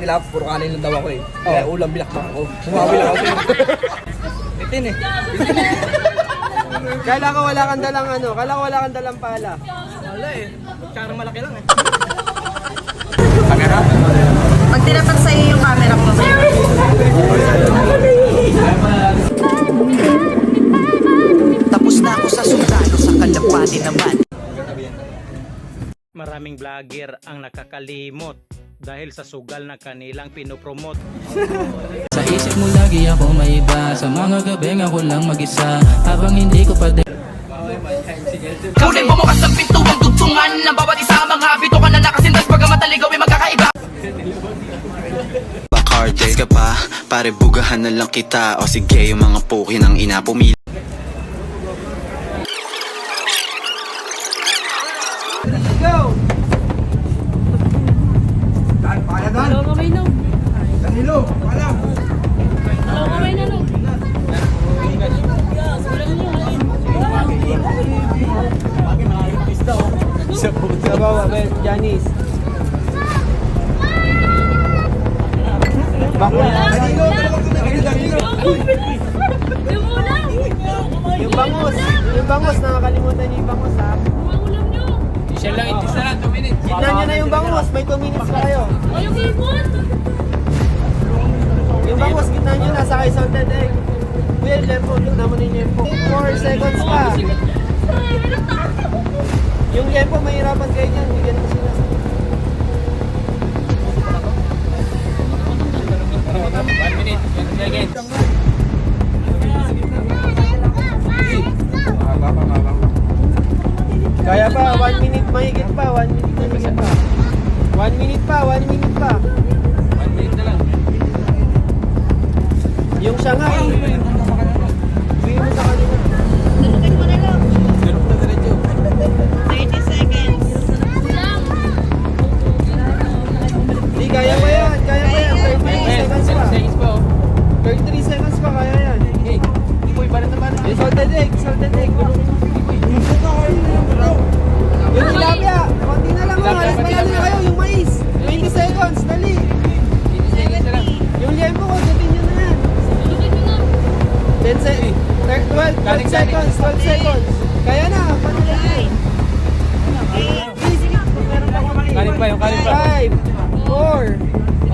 nila, puro kanin lang daw ako eh. Kaya ulam bilakbak ako. Humawi lang ako. Itin eh. Kala ko wala kang dalang ano, kala ko wala kang dalang pala. Wala eh. Tsaka malaki lang eh. Pag tinapat sa iyo yung camera ko, Tapos na ako sa sundalo sa kalapati naman. Maraming vlogger ang nakakalimot dahil sa sugal na kanilang pinopromote. Sa isip mo lagi ako may iba. Sa mga gabing ako lang mag-isa. Habang hindi ko pa din. Kaunin bumukas ang pintuang dugtungan ng bawat isa. Mga habito ka na nakasintas. Pagkamataligaw ay magkakaiba. Bakartes ka pa, pare bugahan na lang kita. O sige yung mga pukin ang ina pumili. Go! Hello, kamay na. Danilo, wala. Hello, kamay na, no. Sa baba, Ben, Janice. Danilo, Danilo. Yung ulam! Yung bangos, nakakalimutan niyo yung bangos ha. Yung ulam nyo! Siya lang, itis na lang, 2 minutes. Tignan niyo na yung bangos, may 2 minutes pa kayo. Ay, yung ibon! Yung bangos, gitna niyo na, saka salted egg. Well, lempo, tignan mo ninyo yung 4 seconds pa. Yung lempo, mahirapan kayo niyan, bigyan mo sila. Kaya pa, 1 minute mahigit pa, 1 minute mahigit pa. 1 minute pa, 1 minute pa. 1 minute na lang. Yung siya nga eh. Bigyan mo sa kanila. Dulutin mo na lang. 30 seconds. Di, kaya pa yan, kaya pa yan. 33 seconds pa. 33 seconds pa, kaya yan. Yung salted egg, salted egg. Yung tilapia, konti na lang, alas panalo na kayo. Yung mais, 20 seconds, dali. Yung liempo, konti nyo na yan. Dulutin mo na. 10 seconds, 12 seconds, 12 seconds. Kaya na, paano na yun? Kanin pa, yung kanin pa. 5, 4,